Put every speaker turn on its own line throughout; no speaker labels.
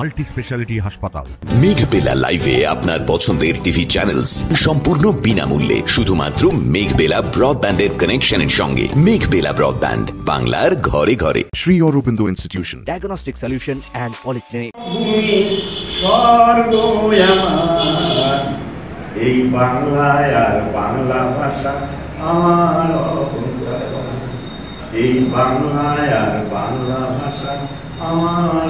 Multi speciality হাসপাতাল।
মেঘবেলা লাইভে আপনার পছন্দের টিভি চ্যানেলস সম্পূর্ণ বিনামূল্যে শুধুমাত্র মেঘবেলা ব্রডব্যান্ডের কানেকশনের সঙ্গে। মেঘবেলা ব্রডব্যান্ড, বাংলার ঘরে ঘরে।
Shri Aurobindo institution,
diagnostic solution and polyclinic.
এই বাংলায় আর বাংলা ভাষা আমার, এই বাংলায় আর বাংলা ভাষা আমার।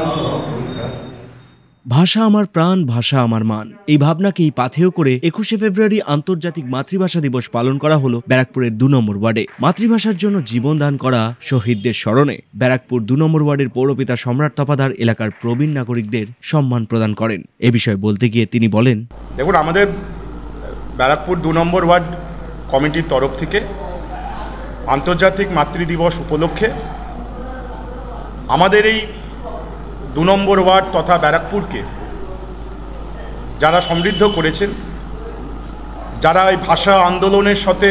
ভাষা আমার প্রাণ, ভাষা আমার মান, এই ভাবনাকেই পাথেয় করে 21শে ফেব্রুয়ারি আন্তর্জাতিক মাতৃভাষা দিবস পালন করা হলো ব্যারাকপুরের 2 নম্বর ওয়ার্ডে। মাতৃভাষার জন্য জীবন দান করা শহীদদের স্মরণে ব্যারাকপুর 2 নম্বর ওয়ার্ডের পৌরপিতা সম্রাট তপাদার এলাকার প্রবীণ নাগরিকদের সম্মান প্রদান করেন। এ বিষয়ে বলতে গিয়ে তিনি বলেন,
দেখুন, আমাদের ব্যারাকপুর 2 নম্বর ওয়ার্ড কমিটির তরফ থেকে আন্তর্জাতিক মাতৃদিবস উপলক্ষে আমাদের এই 2 নম্বর ওয়ার্ড তথা ব্যারাকপুরকে যারা সমৃদ্ধ করেছেন, যারা এই ভাষা আন্দোলনের সাথে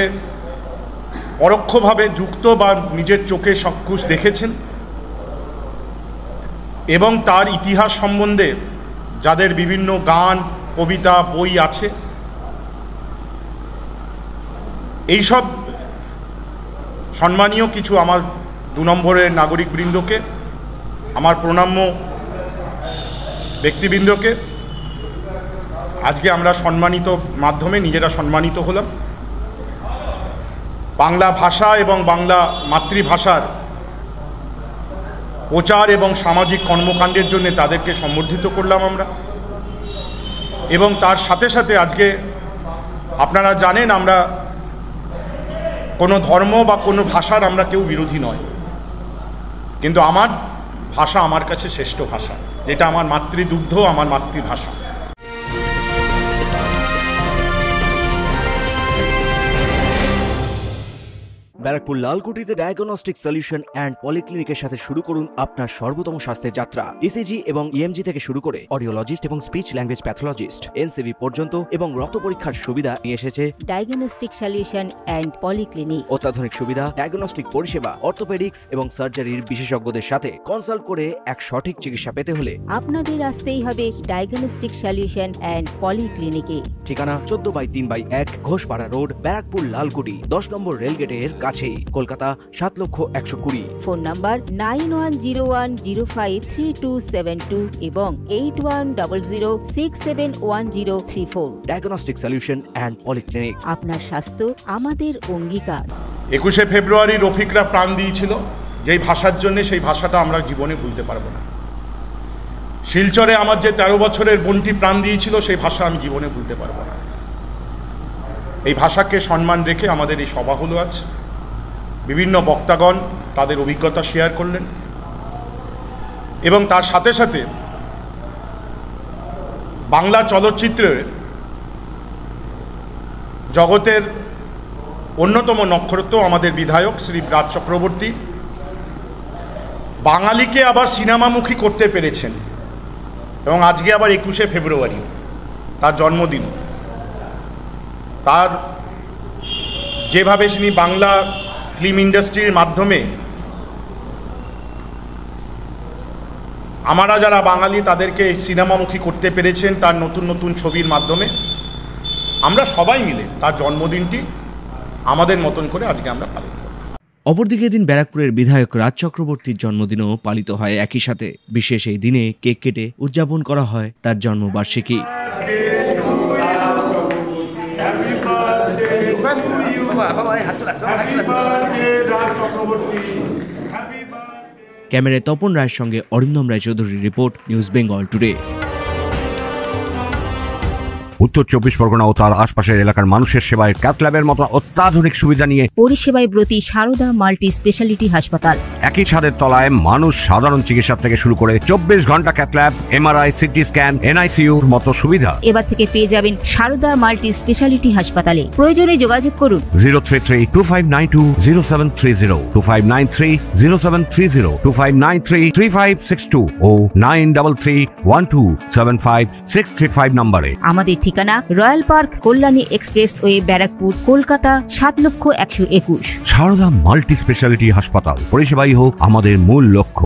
পরোক্ষভাবে যুক্ত বা নিজের চোখে সক্ষুষ দেখেছেন এবং তার ইতিহাস সম্বন্ধে যাদের বিভিন্ন গান, কবিতা, বই আছে, এইসব সম্মানীয় কিছু আমার 2 নম্বরের নাগরিকবৃন্দকে, আমার প্রণাম্য ব্যক্তিবৃন্দকে আজকে আমরা সম্মানিত মাধ্যমে নিজেরা সম্মানিত হলাম। বাংলা ভাষা এবং বাংলা মাতৃভাষার প্রচার এবং সামাজিক কর্মকাণ্ডের জন্য তাদেরকে সম্বর্ধিত করলাম আমরা। এবং তার সাথে সাথে আজকে আপনারা জানেন, আমরা কোনো ধর্ম বা কোনো ভাষার আমরা কেউ বিরোধী নয়, কিন্তু আমার ভাষা আমার কাছে শ্রেষ্ঠ ভাষা, যেটা আমার মাতৃদুগ্ধ, আমার মাতৃভাষা।
ব্যারাকপুর লালকুটিতে ডায়াগনস্টিক সলিউশন অ্যান্ড পলিক্লিনিকের সাথে শুরু করুন আপনার সর্বোত্তম স্বাস্থ্যের যাত্রা। ইসিজি এবং ইএমজি থেকে শুরু করে অডিওলজিস্ট এবং স্পিচ ল্যাঙ্গুয়েজ প্যাথোলজিস্ট, এনসিভি পর্যন্ত এবং রক্ত পরীক্ষার সুবিধা নিয়ে এসেছে
ডায়াগনস্টিক সলিউশন অ্যান্ড পলিক্লিনিক।
অত্যাধুনিক সুবিধা, ডায়াগনস্টিক পরিষেবা, অর্থোপেডিক্স এবং সার্জারির বিশেষজ্ঞদের সাথে কনসাল্ট করে এক সঠিক চিকিৎসা পেতে হলে
আপনাদের আসতেই হবে ডায়াগনস্টিক সলিউশন অ্যান্ড পলিক্লিনিকে।
ঠিকানা 14/3/1 ঘোষপাড়া রোড, ব্যারাকপুর লালকুটি, 10 নম্বর রেলগেটের কাছেই, কলকাতা 7,120,000।
ফোন নাম্বার 9101053272 এবং 8100671034।
Diagnostic solution and polyclinic.
আপনার স্বাস্থ্য আমাদের অঙ্গীকার।
21শে ফেব্রুয়ারি রফিকরা প্রাণ দিয়েছিল যেই ভাষার জন্য, সেই ভাষাটা আমরা জীবনে ভুলতে পারবো না। শিলচরে আমার যে 13 বছরের বোনটি প্রাণ দিয়েছিল, সেই ভাষা আমি জীবনে ভুলতে পারবো না। এই ভাষাকে সম্মান রেখে আমাদের এই সভা হলো আজ। বিভিন্ন বক্তাগণ তাদের অভিজ্ঞতা শেয়ার করলেন এবং তার সাথে সাথে বাংলা চলচ্চিত্রের জগতের অন্যতম নক্ষত্র আমাদের বিধায়ক শ্রী রাজ চক্রবর্তী বাঙালিকে আবার সিনেমামুখী করতে পেরেছেন এবং আজকে আবার 21শে ফেব্রুয়ারি তার জন্মদিন। তার যেভাবে তিনি বাংলা ফিল্ম ইন্ডাস্ট্রির মাধ্যমে আমরা যারা বাঙালি তাদেরকে সিনেমামুখী করতে পেরেছেন, তার নতুন নতুন ছবির মাধ্যমে, আমরা সবাই মিলে তার জন্মদিনটি আমাদের মতন করে আজকে আমরা পালন করি।
অপরদিকে এদিন ব্যারাকপুরের বিধায়ক রাজ চক্রবর্তীর জন্মদিনও পালিত হয় একই সাথে। বিশেষ এই দিনে কেক কেটে উদযাপন করা হয় তার জন্মবার্ষিকী। ক্যামেরায় তপন রায়ের সঙ্গে অরিন্দম রায়চৌধুরীর রিপোর্ট, নিউজ বেঙ্গল টুডে।
উত্তর 24 পরগনা ও তার আশপাশের এলাকার মানুষের সেবায় ক্যাথল্যাবের মতো অত্যাধুনিক সুবিধা নিয়ে
পরিষেবায় ব্রতী সারদা মাল্টি স্পেশালিটি হাসপাতাল।
একই ছাদের তলায় মানুষ সাধারণ চিকিৎসা থেকে শুরু করে 24 ঘন্টা ক্যাথল্যাব, এমআরআই, সিটি স্ক্যান, এনআইসিইউর মতো সুবিধা
এবার থেকে পেয়ে যাবেন সারদা মাল্টি স্পেশালিটি হাসপাতালে। প্রয়োজনে যোগাযোগ করুন
033-2592-0730, 2593-0730, 2593-3562 ও 9331275635 নম্বরে।
আমাদের ঠিকানা royal park, Kalyani expressway, Barrackpore, Kolkata 7,121,000।
Sarada multi speciality হাসপাতাল, পরিষেবাই হোক আমাদের মূল লক্ষ্য।